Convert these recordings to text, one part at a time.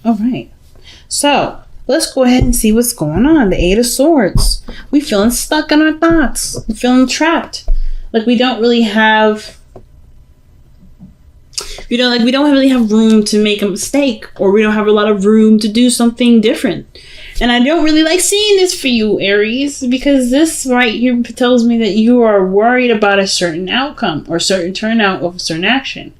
All right. So let's go ahead and see what's going on. The Eight of Swords. We feeling stuck in our thoughts. We're feeling trapped. Like we don't really have, we don't really have room to make a mistake, or we don't have a lot of room to do something different. And I don't really like seeing this for you, Aries, because this right here tells me that you are worried about a certain outcome or certain turnout of a certain action.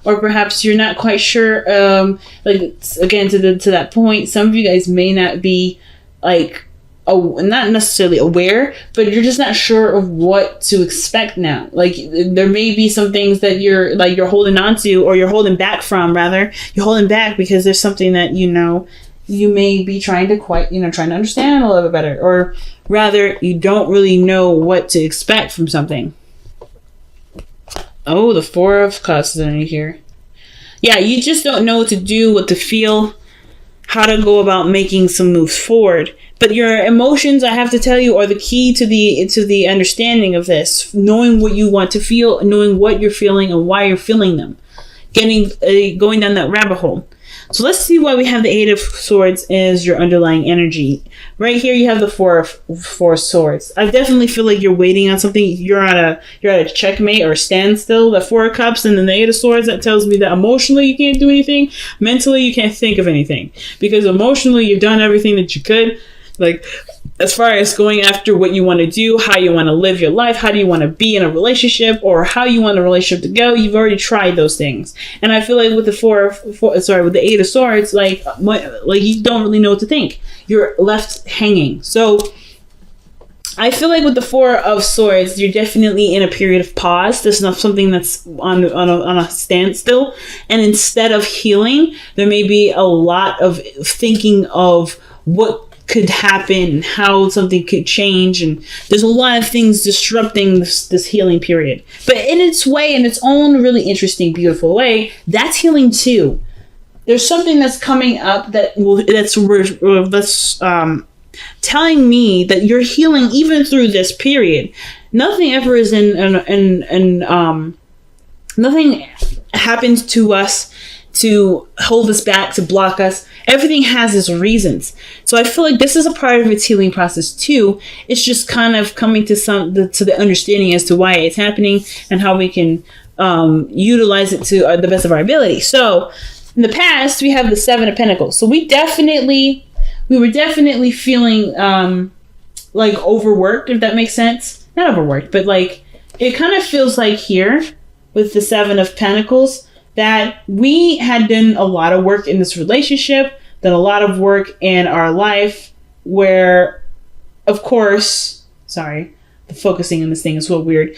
Or perhaps you're not quite sure, like, again, to that point, some of you guys may not be, like, not necessarily aware, but you're just not sure of what to expect now. Like, there may be some things that you're holding on to, or you're holding back from, rather. You're holding back because there's something that, you may be trying to trying to understand a little bit better. Or rather, you don't really know what to expect from something. Oh, the Four of Cups is in here. Yeah, you just don't know what to do, what to feel, how to go about making some moves forward. But your emotions, I have to tell you, are the key to the understanding of this. Knowing what you want to feel, knowing what you're feeling and why you're feeling them. Going down that rabbit hole. So let's see why we have the Eight of Swords as your underlying energy. Right here you have the Four of Swords. I definitely feel like you're waiting on something. You're at a checkmate or a standstill. The Four of Cups and then the Eight of Swords, that tells me that emotionally you can't do anything. Mentally you can't think of anything. Because emotionally you've done everything that you could. Like, as far as going after what you want to do, how you want to live your life, how do you want to be in a relationship, or how you want a relationship to go, you've already tried those things. And I feel like with with the Eight of Swords, like you don't really know what to think. You're left hanging. So I feel like with the Four of Swords, you're definitely in a period of pause. There's not something that's on a standstill. And instead of healing, there may be a lot of thinking of what could happen, how something could change, and there's a lot of things disrupting this healing period. But in its way, in its own really interesting, beautiful way, that's healing too. There's something that's coming up that's telling me that you're healing even through this period. Nothing ever is nothing happens to us to hold us back, to block us. Everything has its reasons. So I feel like this is a part of its healing process too. It's just kind of coming to the understanding as to why it's happening and how we can utilize it to the best of our ability. So in the past, we have the Seven of Pentacles. So we were definitely feeling like overworked, if that makes sense. Not overworked, but like it kind of feels like here with the Seven of Pentacles that we had done a lot of work in this relationship, done a lot of work in our life where, of course, sorry, the focusing on this thing is so weird,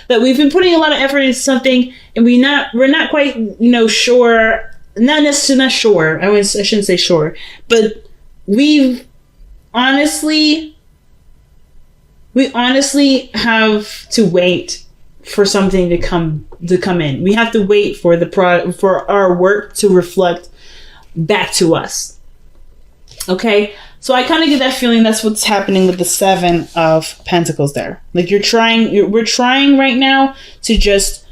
that we've been putting a lot of effort into something and we're not quite, sure, not sure, I shouldn't say sure, but we honestly have to wait for something to come in. We have to wait for for our work to reflect back to us. Okay, so I kind of get that feeling that's what's happening with the Seven of Pentacles there. Like we're trying right now to just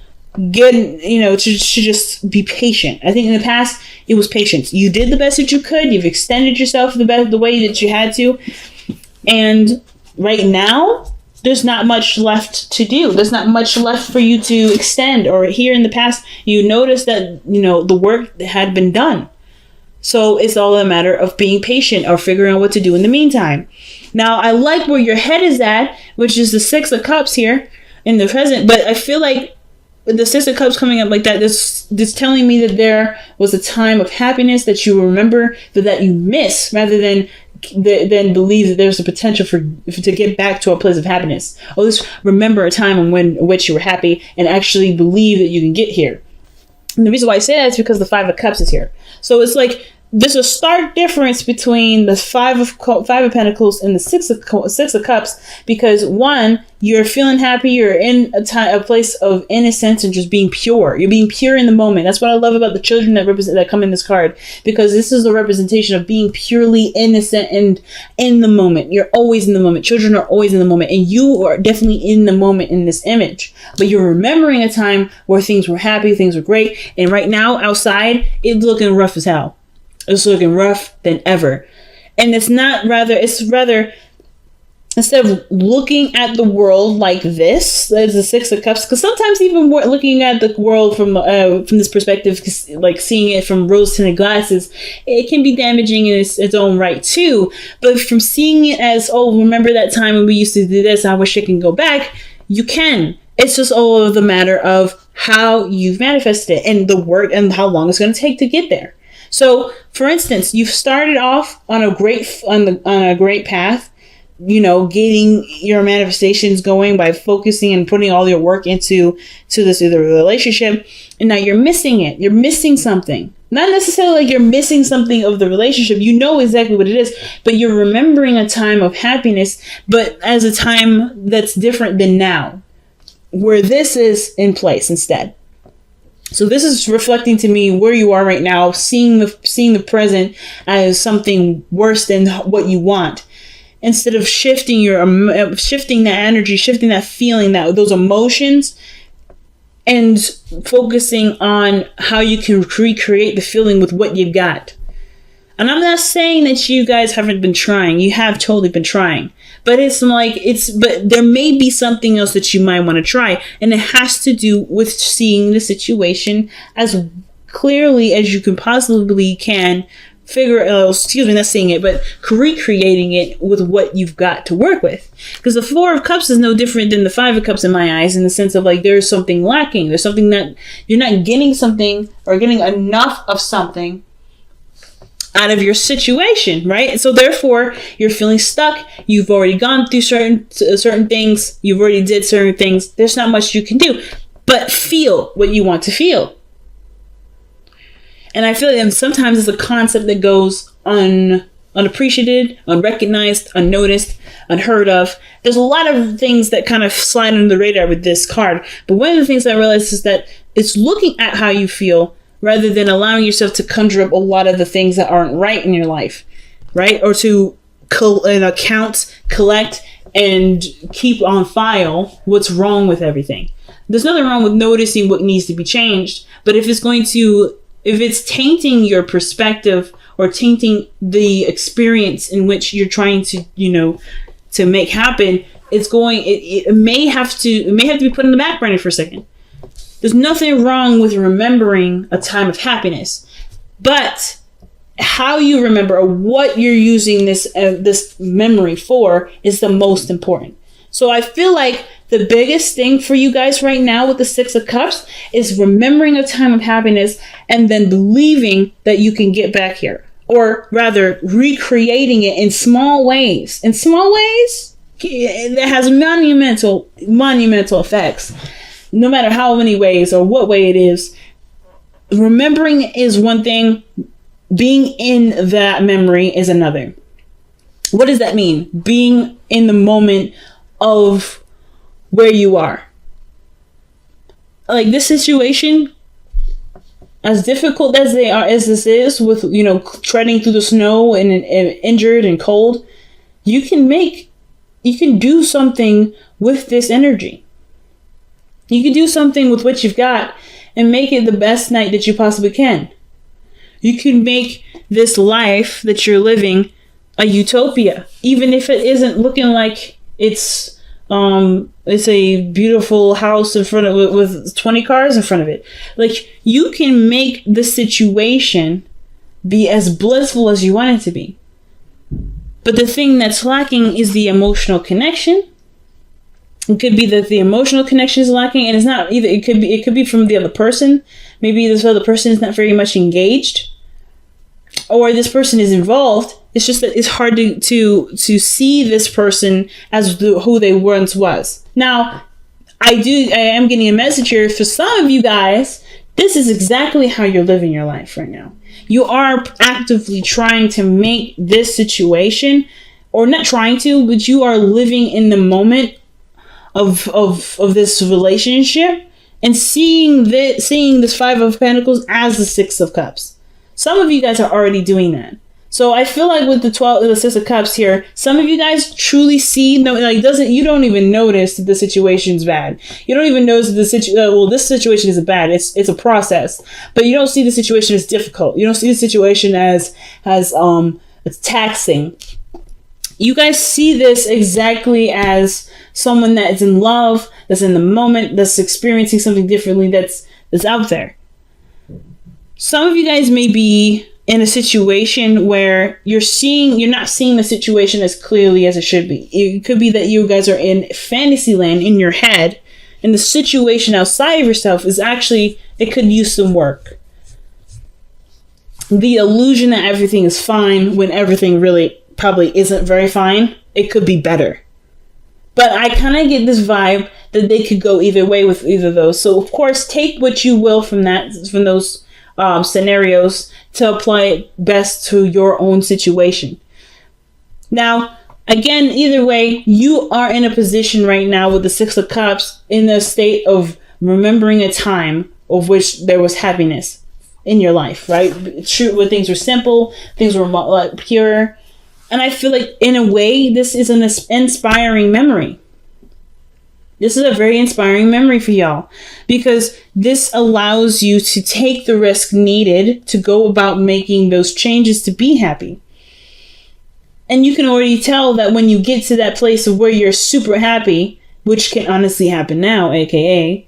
get, to just be patient. I think in the past it was patience. You did the best that you could. You've extended yourself the way that you had to, and right now there's not much left to do. There's not much left for you to extend. Or here in the past, you noticed that, the work had been done. So it's all a matter of being patient or figuring out what to do in the meantime. Now, I like where your head is at, which is the Six of Cups here in the present. But I feel like with the Six of Cups coming up like that, this telling me that there was a time of happiness that you remember, but that you miss, rather than believe that there's a potential to get back to a place of happiness. Or just remember a time in which you were happy and actually believe that you can get here. And the reason why I say that is because the Five of Cups is here. So it's like there's a stark difference between the Five of Pentacles and the Six of Cups, because one, you're feeling happy, you're in a place of innocence and just being pure. You're being pure in the moment. That's what I love about the children that come in this card, because this is a representation of being purely innocent and in the moment. You're always in the moment. Children are always in the moment, and you are definitely in the moment in this image. But you're remembering a time where things were happy, things were great, and right now outside it's looking rough as hell. It's looking rough than ever. And it's rather, instead of looking at the world like this, as the Six of Cups, because sometimes even looking at the world from this perspective, like seeing it from rose-tinted glasses, it can be damaging in its own right too. But from seeing it as, oh, remember that time when we used to do this, I wish I can go back, you can. It's just all of the matter of how you've manifested it and the work and how long it's going to take to get there. So, for instance, you've started off on a great path, getting your manifestations going by focusing and putting all your work into this other relationship, and now you're missing it. You're missing something. Not necessarily like you're missing something of the relationship. You know exactly what it is, but you're remembering a time of happiness, but as a time that's different than now, where this is in place instead. So this is reflecting to me where you are right now, seeing the present as something worse than what you want, instead of shifting that energy, shifting that feeling, those emotions, and focusing on how you can recreate the feeling with what you've got. And I'm not saying that you guys haven't been trying. You have totally been trying. But but there may be something else that you might want to try. And it has to do with seeing the situation as clearly as you can possibly can. Not seeing it, but recreating it with what you've got to work with. Because the Four of Cups is no different than the Five of Cups in my eyes, in the sense of like there's something lacking. There's something that you're not getting something or getting enough of something out of your situation, right? So therefore, you're feeling stuck. You've already gone through certain things. You've already did certain things. There's not much you can do, but feel what you want to feel. And I feel like sometimes it's a concept that goes unappreciated, unrecognized, unnoticed, unheard of. There's a lot of things that kind of slide under the radar with this card. But one of the things I realized is that it's looking at how you feel rather than allowing yourself to conjure up a lot of the things that aren't right in your life, right? Or to collect, and keep on file what's wrong with everything. There's nothing wrong with noticing what needs to be changed, but if it's tainting your perspective or tainting the experience in which you're trying to, to make happen, it may have to be put in the back burner for a second. There's nothing wrong with remembering a time of happiness, but how you remember or what you're using this memory for is the most important. So I feel like the biggest thing for you guys right now with the Six of Cups is remembering a time of happiness and then believing that you can get back here, or rather recreating it in small ways. In small ways, that has monumental effects. No matter how many ways or what way it is, remembering is one thing. Being in that memory is another. What does that mean? Being in the moment of where you are. Like this situation, as difficult as this is with, treading through the snow and injured and cold, you can do something with this energy. You can do something with what you've got and make it the best night that you possibly can. You can make this life that you're living a utopia, even if it isn't looking like it's a beautiful house in front of it with 20 cars in front of it. Like, you can make the situation be as blissful as you want it to be. But the thing that's lacking is the emotional connection. It could be that the emotional connection is lacking, and it's not either. It could be from the other person. Maybe this other person is not very much engaged, or this person is involved. It's just that it's hard to see this person as who they once was. Now, I am getting a message here for some of you guys. This is exactly how you're living your life right now. You are actively trying to make this situation, or not trying to, but you are living in the moment of this relationship and seeing this Five of Pentacles as the Six of Cups. Some of you guys are already doing that. So I feel like with the 6 of Cups here, some of you guys truly see, no, like you don't even notice that the situation's bad. You don't even notice that this situation isn't bad. It's a process, but you don't see the situation as difficult. You don't see the situation as it's taxing. You guys see this exactly as someone that is in love, that's in the moment, that's experiencing something differently, that's out there. Some of you guys may be in a situation where you're not seeing the situation as clearly as it should be. It could be that you guys are in fantasy land in your head, and the situation outside of yourself is actually, it could use some work. The illusion that everything is fine when everything really probably isn't very fine. It could be better. But I kind of get this vibe that they could go either way with either of those. So of course, take what you will from those scenarios to apply it best to your own situation. Now, again, either way, you are in a position right now with the 6 of Cups in a state of remembering a time of which there was happiness in your life, right? True, where things were simple, things were pure. And I feel like in a way, this is an inspiring memory. This is a very inspiring memory for y'all, because this allows you to take the risk needed to go about making those changes to be happy. And you can already tell that when you get to that place of where you're super happy, which can honestly happen now, aka,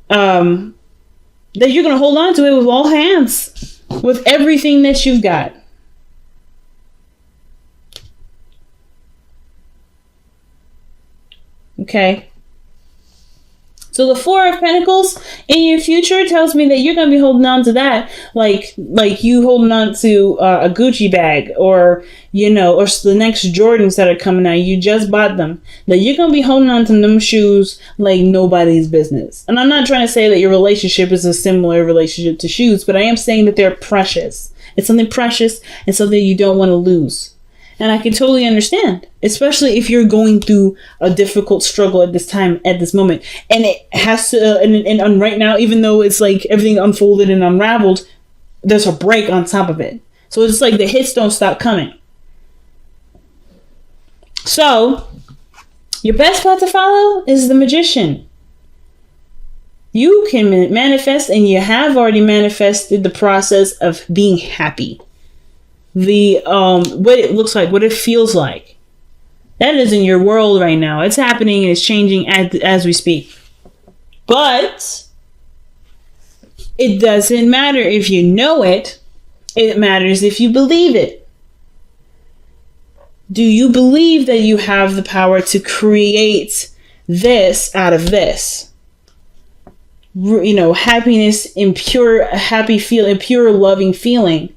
that you're going to hold on to it with all hands, with everything that you've got. Okay. So the 4 of Pentacles in your future tells me that you're going to be holding on to that, like you holding on to a Gucci bag, or, or the next Jordans that are coming out. You just bought them. That you're going to be holding on to them shoes like nobody's business. And I'm not trying to say that your relationship is a similar relationship to shoes, but I am saying that they're precious. It's something precious and something you don't want to lose. And I can totally understand, especially if you're going through a difficult struggle at this time, at this moment. And it has to, and right now, even though it's like everything unfolded and unraveled, there's a break on top of it. So it's like the hits don't stop coming. So your best path to follow is the Magician. You can manifest, and you have already manifested the process of being happy. The what it looks like, what it feels like, that is in your world right now. It's happening and it's changing as we speak. But it doesn't matter if you know it. It matters if you believe it. Do you believe that you have the power to create this out of this? Happiness in pure happy feeling, pure loving feeling,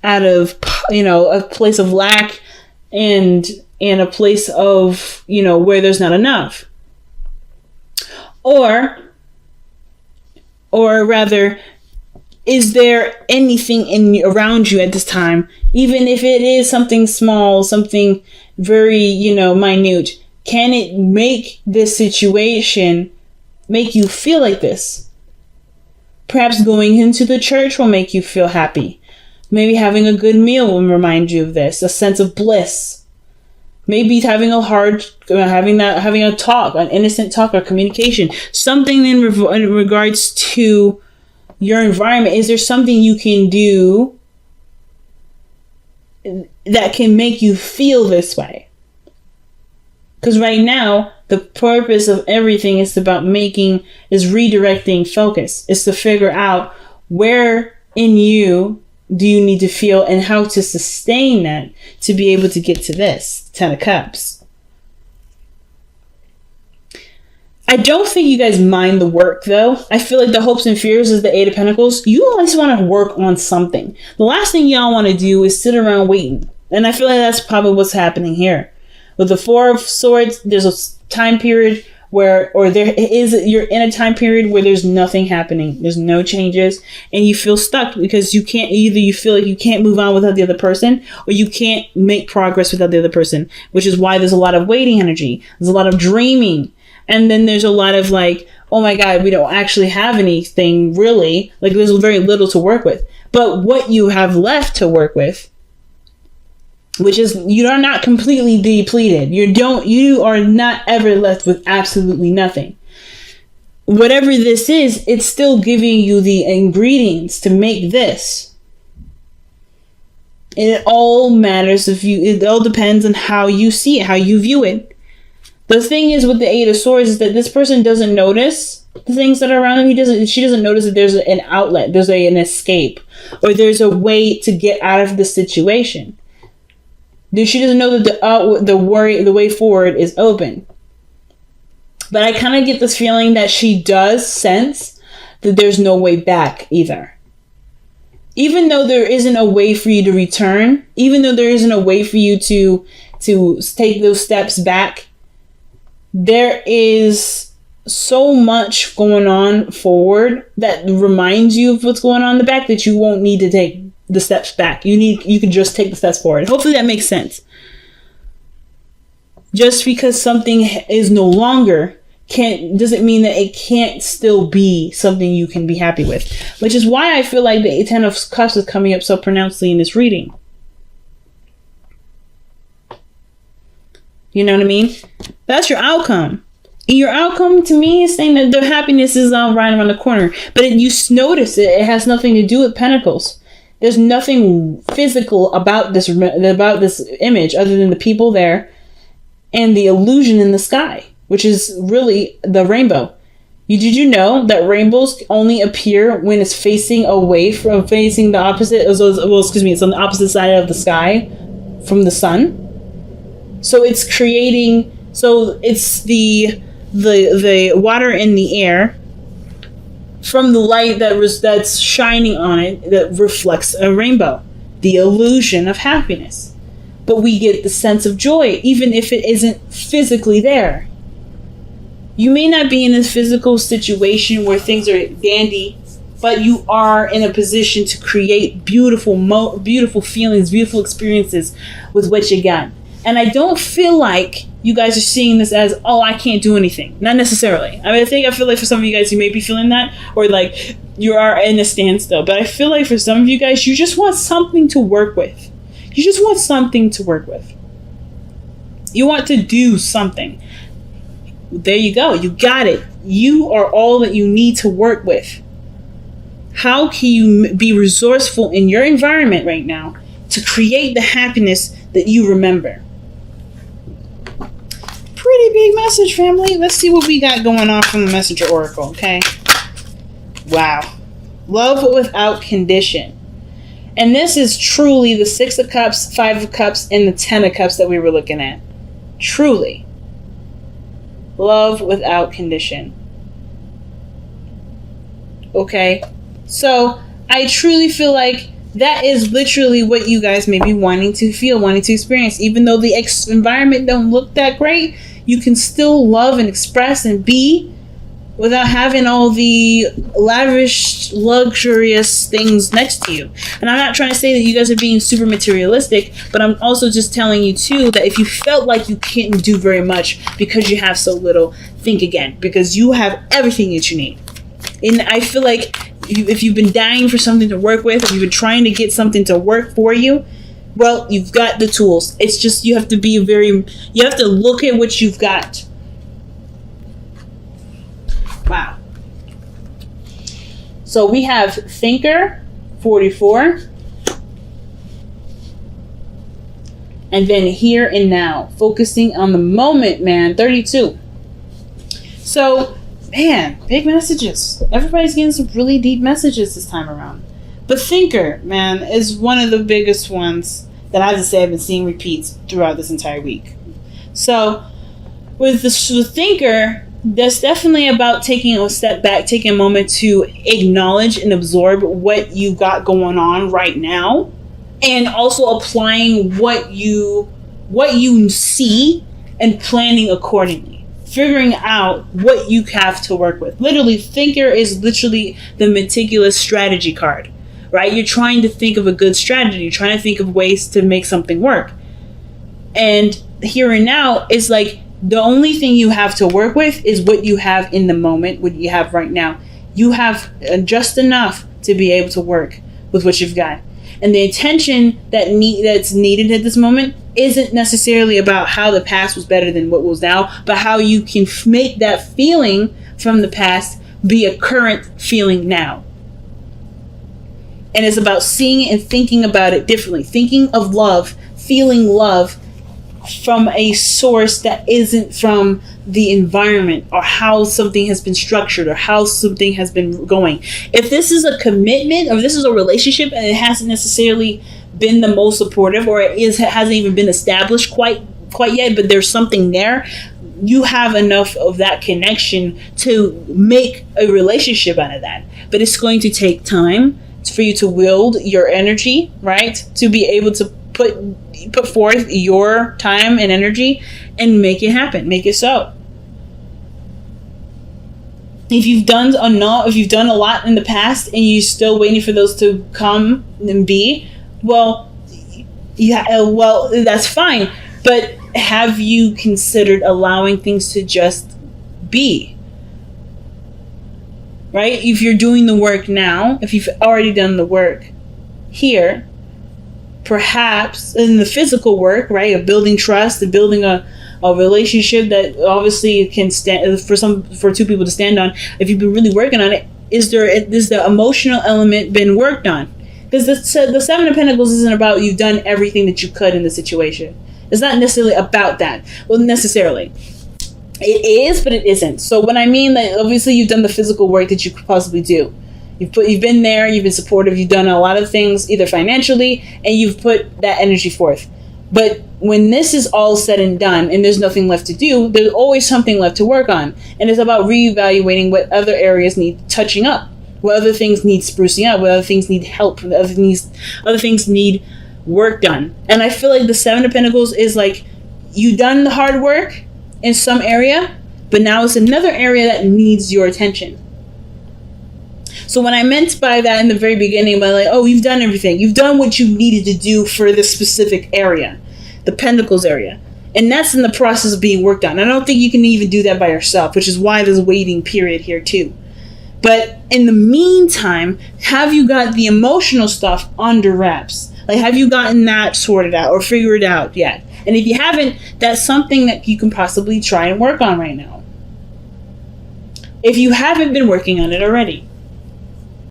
out of a place of lack and a place of where there's not enough, or rather, is there anything around you at this time, even if it is something small, something very minute? Can it make this situation make you feel like this? Perhaps going into the church will make you feel happy. Maybe having a good meal will remind you of this, a sense of bliss. Maybe having a talk, an innocent talk or communication, something in regards to your environment. Is there something you can do that can make you feel this way? Because right now, the purpose of everything is redirecting focus. It's to figure out where in you do you need to feel and how to sustain that to be able to get to this 10 of Cups. I don't think you guys mind the work, though. I feel like the hopes and fears is the 8 of Pentacles. You always want to work on something. The last thing y'all want to do is sit around waiting. And I feel like that's probably what's happening here. With the 4 of Swords, there's a time period you're in a time period where there's nothing happening. There's no changes, and you feel stuck because you feel like you can't move on without the other person, or you can't make progress without the other person, which is why there's a lot of waiting energy. There's a lot of dreaming. And then there's a lot of like, oh my God, we don't actually have anything really. Like there's very little to work with. But what you have left to work with which is you are not completely depleted. You are not ever left with absolutely nothing. Whatever this is, it's still giving you the ingredients to make this. And it all matters it all depends on how you see it, how you view it. The thing is with the Eight of Swords is that this person doesn't notice the things that are around him. She doesn't notice that there's an outlet, there's an escape, or there's a way to get out of the situation. She doesn't know that the way forward is open. But I kind of get this feeling that she does sense that there's no way back either. Even though there isn't a way for you to return, even though there isn't a way for you to take those steps back, there is so much going on forward that reminds you of what's going on in the back that you won't need to take the steps back. You can just take the steps forward. Hopefully that makes sense. Just because something is no longer doesn't mean that it can't still be something you can be happy with. Which is why I feel like the Ten of Cups is coming up so pronouncedly in this reading. You know what I mean? That's your outcome. And your outcome to me is saying that the happiness is right around the corner. But you notice it has nothing to do with Pentacles. There's nothing physical about this image other than the people there and the illusion in the sky, which is really the rainbow. Did you know that rainbows only appear when it's facing the opposite? It's on the opposite side of the sky from the sun. So it's the water in the air from the light that's shining on it that reflects a rainbow, the illusion of happiness. But we get the sense of joy, even if it isn't physically there. You may not be in a physical situation where things are dandy, but you are in a position to create beautiful feelings, beautiful experiences with what you got. And I don't feel like you guys are seeing this as, oh, I can't do anything. Not necessarily. I feel like for some of you guys, you may be feeling that, or like you are in a standstill. But I feel like for some of you guys, you just want something to work with. You just want something to work with. You want to do something. There you go. You got it. You are all that you need to work with. How can you be resourceful in your environment right now to create the happiness that you remember? Pretty big message, family. Let's see what we got going on from the Messenger Oracle, okay? Wow. Love without condition. And this is truly the Six of Cups, Five of Cups, and the Ten of Cups that we were looking at. Truly. Love without condition. Okay? So, I truly feel like that is literally what you guys may be wanting to feel, wanting to experience. Even though the environment don't look that great, you can still love and express and be without having all the lavish, luxurious things next to you. And I'm not trying to say that you guys are being super materialistic, but I'm also just telling you too that if you felt like you can't do very much because you have so little, think again, because you have everything that you need. And I feel like if you've been dying for something to work with, if you've been trying to get something to work for you, well, you've got the tools. It's just you have to look at what you've got. Wow. So we have Thinker, 44. And then Here and Now, focusing on the moment, man, 32. So, man, big messages. Everybody's getting some really deep messages this time around. But Thinker, man, is one of the biggest ones that I have to say I've been seeing repeats throughout this entire week. So, with the Thinker, that's definitely about taking a step back, taking a moment to acknowledge and absorb what you got going on right now, and also applying what you see and planning accordingly. Figuring out what you have to work with. Literally, Thinker is literally the meticulous strategy card, right? You're trying to think of a good strategy. You're trying to think of ways to make something work. And Here and Now is like the only thing you have to work with is what you have in the moment, what you have right now. You have just enough to be able to work with what you've got. And the attention that's needed at this moment isn't necessarily about how the past was better than what was now, but how you can make that feeling from the past be a current feeling now. And it's about seeing it and thinking about it differently. Thinking of love, feeling love from a source that isn't from the environment or how something has been structured or how something has been going. If this is a commitment or this is a relationship and it hasn't necessarily been the most supportive, or it hasn't even been established quite yet, but there's something there, you have enough of that connection to make a relationship out of that. But it's going to take time for you to wield your energy, right? To be able to put forth your time and energy and make it happen, make it so. If you've done a lot in the past and you're still waiting for those to come and be, well, that's fine. But have you considered allowing things to just be? Right? If you're doing the work now, if you've already done the work here, perhaps in the physical work, right, of building trust, of building a relationship that obviously can stand for two people to stand on. If you've been really working on it, is the emotional element been worked on? Because the Seven of Pentacles isn't about you've done everything that you could in the situation. It's not necessarily about that. Well, necessarily. It is, but it isn't. So when I mean that, obviously you've done the physical work that you could possibly do. You've been there, you've been supportive, you've done a lot of things, either financially, and you've put that energy forth. But when this is all said and done and there's nothing left to do, there's always something left to work on. And it's about reevaluating what other areas need touching up, what other things need sprucing up, what other things need help, what other things need work done. And I feel like the Seven of Pentacles is like, you done the hard work in some area, but now it's another area that needs your attention. So what I meant by that in the very beginning, by like, oh, you've done everything. You've done what you needed to do for this specific area, the Pentacles area. And that's in the process of being worked on. I don't think you can even do that by yourself, which is why there's a waiting period here too. But in the meantime, have you got the emotional stuff under wraps? Like, have you gotten that sorted out or figured out yet? And if you haven't, that's something that you can possibly try and work on right now, if you haven't been working on it already.